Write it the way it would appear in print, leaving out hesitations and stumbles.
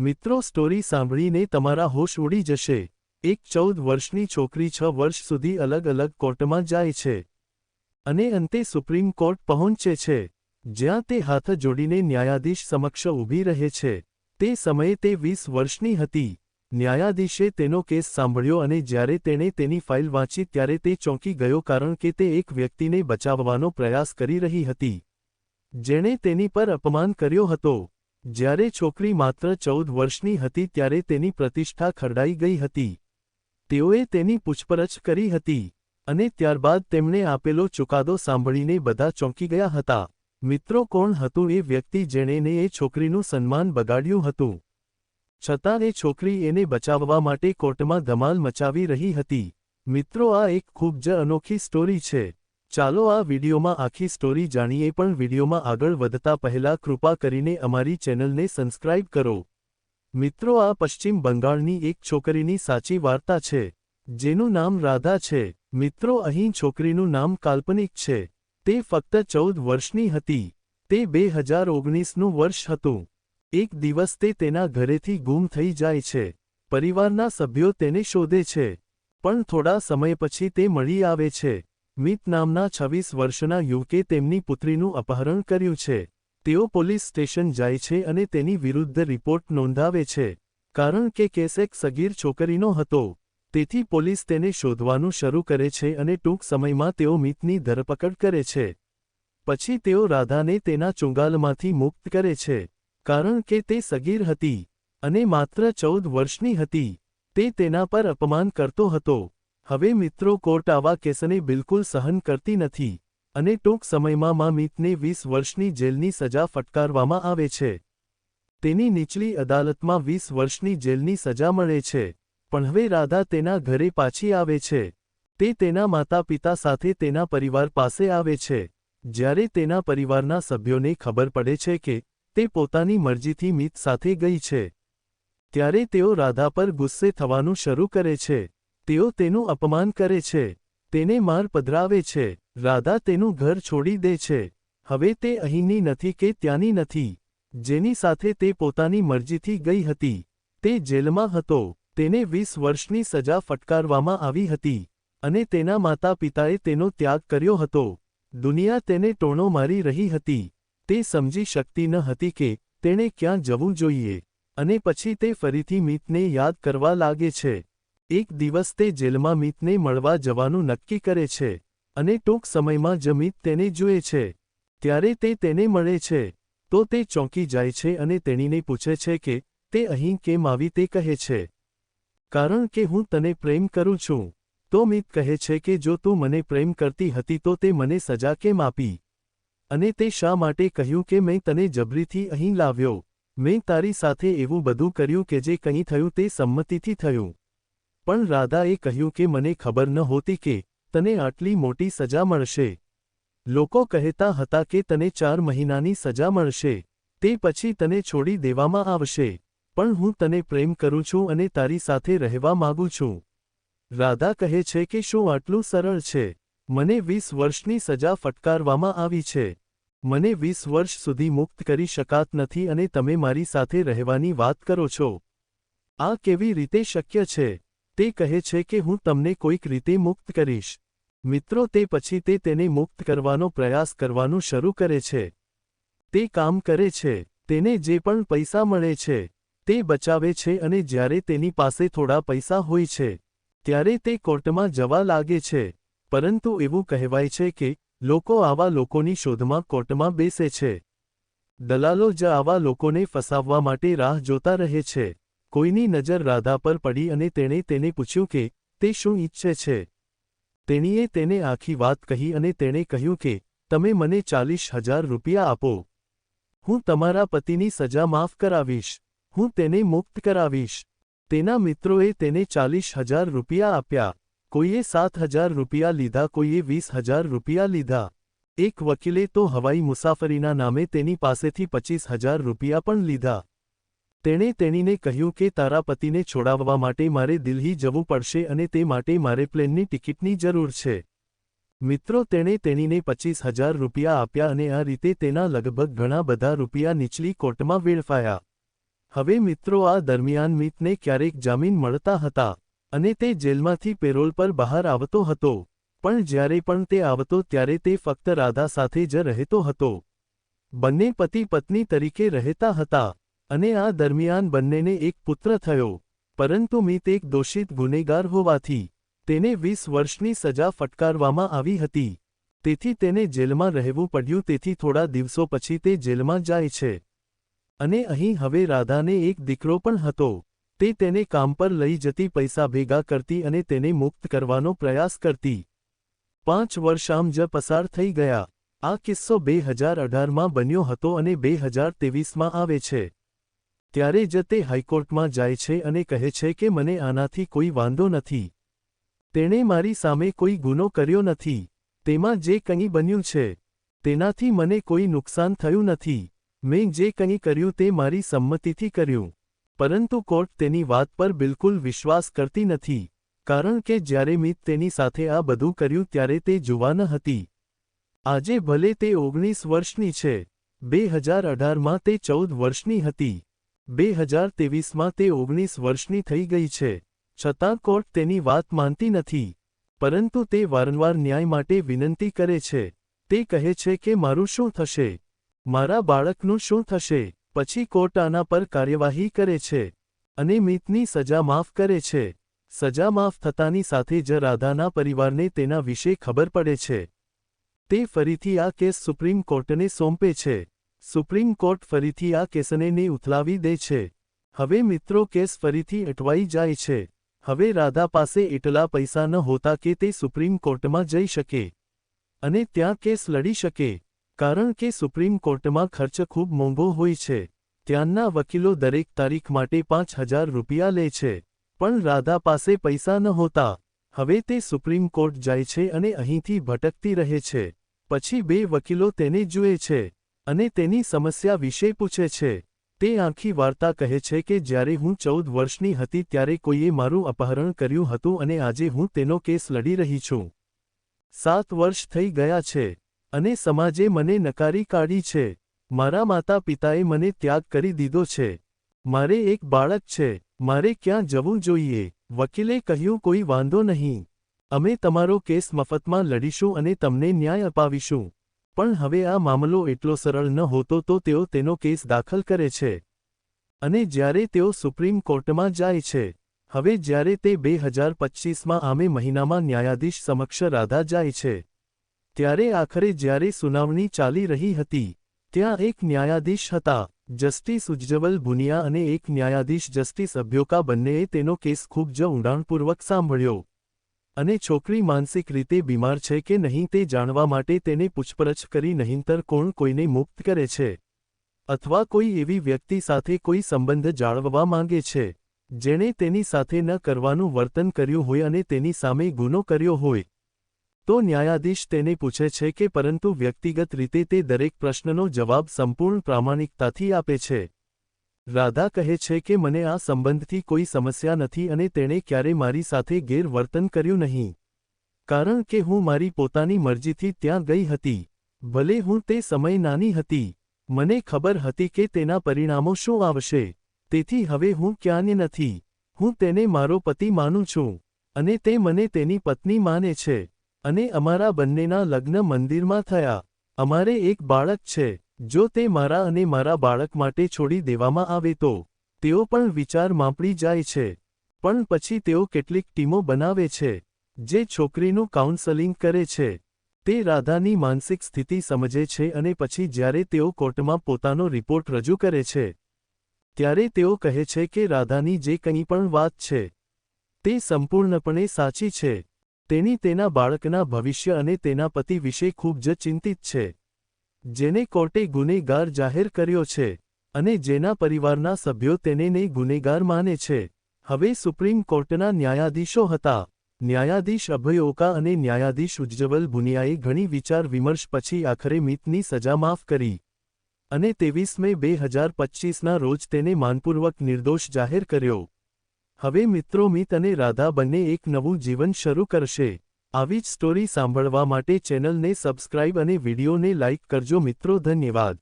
મિત્રો, સ્ટોરી સાંભળીને તમારા હોશ ઉડી જશે। એક 14 વર્ષની છોકરી 6 વર્ષ સુધી અલગ અલગ કોર્ટમાં જાય છે અને અંતે સુપ્રીમ કોર્ટ પહોંચે છે, જ્યાં તે હાથ જોડીને ન્યાયાધીશ સમક્ષ ઊભી રહે છે। તે સમયે તે 20 વર્ષની હતી। ન્યાયાધીશે તેનો કેસ સાંભળ્યો અને જ્યારે તેણે તેની ફાઇલ વાંચી ત્યારે તે ચોંકી ગયો, કારણ કે તે એક વ્યક્તિને બચાવવાનો પ્રયાસ કરી રહી હતી જેણે તેની પર અપમાન કર્યો હતો। જ્યારે છોકરી માત્ર 14 વર્ષની હતી ત્યારે તેની પ્રતિષ્ઠા ખરડાઈ ગઈ હતી। તેઓએ તેની પૂછપરછ કરી હતી અને ત્યારબાદ તેમણે આપેલો ચુકાદો સાંભળીને બધા ચોંકી ગયા હતા। મિત્રો, કોણ હતું એ વ્યક્તિ જેણે એ છોકરીનું સન્માન બગાડ્યું હતું? છતાં એ છોકરી એને બચાવવા માટે કોર્ટમાં ધમાલ મચાવી રહી હતી। મિત્રો, આ એક ખૂબ જ અનોખી સ્ટોરી છે। ચાલો આ વિડીયોમાં આખી સ્ટોરી જાણીએ, પણ વિડીયોમાં આગળ વધતા પહેલા કૃપા કરીને અમારી ચેનલને સબસ્ક્રાઇબ કરો। મિત્રો, આ પશ્ચિમ બંગાળની એક છોકરીની સાચી વાર્તા છે જેનું નામ રાધા છે। મિત્રો, અહીં છોકરીનું નામ કાલ્પનિક છે। તે ફક્ત 14 વર્ષની હતી। તે 2019નું વર્ષ હતું। એક દિવસ તે તેના ઘરેથી ગુમ થઈ જાય છે। પરિવારના સભ્યો તેને શોધે છે, પણ થોડા સમય પછી તે મળી આવે છે। મિત નામના 26 વર્ષના યુવકે તેમની પુત્રીનું અપહરણ કર્યું છે। તેઓ પોલીસ સ્ટેશન જાય છે અને તેની વિરુદ્ધ રિપોર્ટ નોંધાવે છે, કારણ કે કેસ એક સગીર છોકરીનો હતો। તેથી પોલીસ તેને શોધવાનું શરૂ કરે છે અને ટૂંક સમયમાં તેઓ મિતની ધરપકડ કરે છે। પછી તેઓ રાધાને તેના ચુંગાલમાંથી મુક્ત કરે છે, કારણ કે તે સગીર હતી અને માત્ર 14 વર્ષની હતી। તે તેના પર અપમાન કરતો હતો। હવે મિત્રો, કોર્ટ આવા કેસને બિલકુલ સહન કરતી નથી અને ટૂંક સમયમાં મિતને 20 વર્ષની જેલની સજા ફટકારવામાં આવે છે। તેની નીચલી અદાલતમાં 20 વર્ષની જેલની સજા મળે છે। પણ હવે રાધા તેના ઘરે પાછી આવે છે। તે તેના માતા-પિતા સાથે તેના પરિવાર પાસે આવે છે। જ્યારે તેના પરિવારના સભ્યોને ખબર પડે છે કે તે પોતાની મરજીથી મિત સાથે ગઈ છે, ત્યારે તેઓ રાધા પર ગુસ્સે થવાનું શરૂ કરે છે। તેઓ તેનું અપમાન કરે છે, તેને માર પધરાવે છે। રાધા તેનું ઘર છોડી દે છે। હવે તે અહીંની નથી કે ત્યાંની નથી, જેની સાથે તે પોતાની મરજીથી ગઈ હતી। તે જેલમાં હતો। તેને 20 વર્ષની સજા ફટકારવામાં આવી હતી અને તેના માતા-પિતાએ તેનો ત્યાગ કર્યો હતો। દુનિયા તેને ટોણો મારી રહી હતી। તે સમજી શકતી ન હતી કે તેણે ક્યાં જવું જોઈએ અને પછી તે ફરીથી મિતને યાદ કરવા લાગે છે। એક દિવસ તે જેલમાં મિતને મળવા જવાનું નક્કી કરે છે અને ટૂંક સમયમાં જ મિત તેને જુએ છે। ત્યારે તે તેને મળે છે તો તે ચોંકી જાય છે અને તેણીને પૂછે છે કે તે અહીં કેમ આવી। તે કહે છે, કારણ કે હું તને પ્રેમ કરું છું। તો મિત કહે છે કે જો તું મને પ્રેમ કરતી હતી તો તે મને સજા કેમ આપી? અને તે શા માટે કહ્યું કે મેં તને જબરીથી અહીં લાવ્યો? મેં તારી સાથે એવું બધું કર્યું કે જે કંઈ થયું તે સંમતિથી થયું। પણ રાધાએ કહ્યું કે મને ખબર નહોતી કે તને આટલી મોટી સજા મળશે। લોકો કહેતા હતા કે તને 4 મહિનાની સજા મળશે, તે પછી તને છોડી દેવામાં આવશે। પણ હું તને પ્રેમ કરું છું અને તારી સાથે રહેવા માંગુ છું। રાધા કહે છે કે શું આટલું સરળ છે? મને 20 વર્ષની સજા ફટકારવામાં આવી છે। મને 20 વર્ષ સુધી મુક્ત કરી શકાત નથી અને તમે મારી સાથે રહેવાની વાત કરો છો। આ કેવી રીતે શક્ય છે? તે કહે છે કે હું તમને કોઈક રીતે મુક્ત કરીશ। મિત્રો, તે પછી તે તેને મુક્ત કરવાનો પ્રયાસ કરવાનું શરૂ કરે છે। તે કામ કરે છે, તેને જે પણ પૈસા મળે છે તે બચાવે છે અને જ્યારે તેની પાસે થોડા પૈસા હોય છે ત્યારે તે કોર્ટમાં જવા લાગે છે। પરંતુ એવું કહેવાય છે કે લોકો આવા લોકોની શોધમાં કોર્ટમાં બેસે છે। દલાલો જ આવા લોકોને ફસાવવા માટે રાહ જોતા રહે છે। કોઈની નજર રાધા પર પડી અને તેણે તેને પૂછ્યું કે તે શું ઈચ્છે છે। તેણીએ તેને આખી વાત કહી અને તેણે કહ્યું કે તમે મને 40,000 રૂપિયા આપો। હું તમારા પતિની સજા માફ કરાવીશ। હું તેને મુક્ત કરાવીશ। તેના મિત્રોએ તેને 40,000 રૂપિયા આપ્યા। કોઈએ 7,000 રૂપિયા લીધા, કોઈએ 20,000 રૂપિયા લીધા। એક વકીલે તો હવાઈ મુસાફરીના નામે તેની પાસેથી 25,000 રૂપિયા પણ લીધા। તેણે તેણીને કહ્યું કે તારા પતિને છોડાવવા માટે મારે દિલ્હી જવું પડશે અને તે માટે મારે પ્લેનની ટિકિટની જરૂર છે। મિત્રો, તેણે તેણીને 25,000 રૂપિયા આપ્યા અને આ રીતે તેના લગભગ ઘણા બધા રૂપિયા નીચલી કોર્ટમાં વેડફાયા। હવે મિત્રો આ દરમિયાન મિતને ક્યારેક જામીન મળતા હતા અને તે જેલમાંથી પેરોલ પર બહાર આવતો હતો, પણ જ્યારે પણ તે આવતો ત્યારે તે ફક્ત રાધા સાથે જ રહેતો હતો. બંને પતિ પત્ની તરીકે રહેતા હતા અને આ દરમિયાન બંનેને એક પુત્ર થયો, પરંતુ મિત એક દોષિત ગુનેગાર હોવાથી તેને 20 વર્ષની સજા ફટકારવામાં આવી હતી. તેથી તેને જેલમાં રહેવું પડ્યું. તેથી થોડા દિવસો પછી તે જેલમાં જાય છે અને અહીં હવે રાધાને એક દીકરો પણ હતો. તે તેને કામ પર લઈ જતી, પૈસા ભેગા કરતી અને તેને મુક્ત કરવાનો પ્રયાસ કરતી. 5 વર્ષ આમ જ પસાર થઈ ગયા. આ કિસ્સો 2018માં બન્યો હતો અને 2023માં આવે છે. ત્યારે જ તે હાઈકોર્ટમાં જાય છે અને કહે છે કે મને આનાથી કોઈ વાંધો નથી. તેણે મારી સામે કોઈ ગુનો કર્યો નથી. તેમાં જે કંઈ બન્યું છે તેનાથી મને કોઈ નુકસાન થયું નથી. મેં જે કંઈ કર્યું તે મારી સંમતિથી કર્યું. પરંતુ કોર્ટ તેની વાત પર બિલકુલ વિશ્વાસ કરતી નથી, કારણ કે જ્યારે મિત તેની સાથે આ બધું કર્યું ત્યારે તે જુવાન હતી. આજે ભલે તે 19 વર્ષની છે, 2018માં તે 14 વર્ષની હતી, 2023માં તે 19 વર્ષની થઈ ગઈ છે, છતાં કોર્ટ તેની વાત માનતી નથી. પરંતુ તે વારંવાર ન્યાય માટે વિનંતી કરે છે. તે કહે છે કે મારું શું થશે, મારા બાળકનું શું થશે. પછી કોર્ટ આના પર કાર્યવાહી કરે છે અને મિતની સજા માફ કરે છે. સજા માફ થતાની સાથે જ રાધાના પરિવારને તેના વિશે ખબર પડે છે. તે ફરીથી આ કેસ સુપ્રીમ કોર્ટને સોંપે છે. સુપ્રીમ કોર્ટ ફરીથી આ કેસને ઉથલાવી દે છે. હવે મિત્રો કેસ ફરીથી અટવાઈ જાય છે. હવે રાધા પાસે એટલા પૈસા ન હોતા કે તે સુપ્રીમ કોર્ટમાં જઈ શકે અને ત્યાં કેસ લડી શકે, કારણ કે સુપ્રીમ કોર્ટમાં ખર્ચ ખૂબ મોંઘો હોય છે. ત્યાંના વકીલો દરેક તારીખ માટે 5000 રૂપિયા લે છે, પણ રાધા પાસે પૈસા ન હોતા. હવે તે સુપ્રીમ કોર્ટ જાય છે અને અહીંથી ભટકતી રહે છે. પછી 2 વકીલો તેને જુએ છે અને તેની સમસ્યા વિશે પૂછે છે. તે આખી વાર્તા કહે છે કે જ્યારે હું 14 વર્ષની હતી ત્યારે કોઈએ મારું અપહરણ કર્યું હતું અને આજે હું તેનો કેસ લડી રહી છું. 7 વર્ષ થઈ ગયા છે અને સમાજે મને નકારી કાઢી છે. મારા માતા પિતાએ મને ત્યાગ કરી દીધો છે. મારે એક બાળક છે. મારે ક્યાં જવું જોઈએ? વકીલે કહ્યું, કોઈ વાંધો નહીં. અમે તમારો કેસ મફતમાં લડીશું અને તમને ન્યાય અપાવીશું. પણ હવે આ મામલો એટલો સરળ ન હોતો તો તેઓ તેનો કેસ દાખલ કરે છે અને જ્યારે તેઓ સુપ્રીમ કોર્ટમાં જાય છે. હવે જ્યારે તે 2025માં આમે મહિનામાં ન્યાયાધીશ સમક્ષ રાધા જાય છે, ત્યારે આખરે જ્યારે સુનાવણી ચાલી રહી હતી, ત્યાં એક ન્યાયાધીશ હતા, જસ્ટિસ ઉજ્જવલ ભુનિયા, અને એક ન્યાયાધીશ જસ્ટિસ અભ્યોકા. બંનેએ તેનો કેસ ખૂબ જ ઊંડાણપૂર્વક સાંભળ્યો અને છોકરી માનસિક રીતે બીમાર છે કે નહીં તે જાણવા માટે તેને પૂછપરછ કરી. નહીંતર કોણ કોઈને મુક્ત કરે છે અથવા કોઈ એવી વ્યક્તિ સાથે કોઈ સંબંધ જાળવવા માંગે છે જેણે તેની સાથે ન કરવાનું વર્તન કર્યું હોય અને તેની સામે ગુનો કર્યો હોય, તો ન્યાયાધીશ તેને પૂછે છે કે પરંતુ વ્યક્તિગત રીતે તે દરેક પ્રશ્નનો જવાબ સંપૂર્ણ પ્રામાણિકતાથી આપે છે. રાધા કહે છે કે મને આ સંબંધથી કોઈ સમસ્યા નથી અને તેણે ક્યારે મારી સાથે ગેરવર્તન કર્યું નહીં, કારણ કે હું મારી પોતાની મરજીથી ત્યાં ગઈ હતી. ભલે હું તે સમય નાની હતી, મને ખબર હતી કે તેના પરિણામો શું આવશે. તેથી હવે હું ક્યાંય નથી. હું તેને મારો પતિ માનું છું અને તે મને તેની પત્ની માને છે અને અમારા બંનેના લગ્ન મંદિરમાં થયા. અમારે એક બાળક છે. જો તે મારા અને મારા બાળક માટે છોડી દેવામાં આવે તો તેઓ પણ વિચાર માંપડી જાય છે. પણ પછી તેઓ કેટલીક ટીમો બનાવે છે જે છોકરીનું કાઉન્સેલિંગ કરે છે. તે રાધાની માનસિક સ્થિતિ સમજે છે અને પછી જ્યારે તેઓ કોર્ટમાં પોતાનો રિપોર્ટ રજૂ કરે છે ત્યારે તેઓ કહે છે કે રાધાની જે કંઈ પણ વાત છે તે સંપૂર્ણપણે સાચી છે. તેની તેના બાળકના ભવિષ્ય અને તેના પતિ વિશે ખૂબ જ ચિંતિત છે, જેને કોર્ટે ગુનેગાર જાહેર કર્યો છે અને જેના પરિવારના સભ્યો તેને ગુનેગાર માને છે. હવે સુપ્રીમ કોર્ટના ન્યાયાધીશો હતા, ન્યાયાધીશ અભયોકા અને ન્યાયાધીશ ઉજ્જવલ ભુનિયાએ ઘણી વિચાર વિમર્શ પછી આખરે મિતની સજા માફ કરી અને 23 મે 2025ના રોજ તેને માનપૂર્વક નિર્દોષ જાહેર કર્યો. હવે મિત્રો મિત અને રાધા બંને એક નવું જીવન શરૂ કરશે. આવી જ સ્ટોરી સાંભળવા માટે ચેનલને સબસ્ક્રાઇબ અને વિડીયોને લાઇક કરજો મિત્રો. ધન્યવાદ.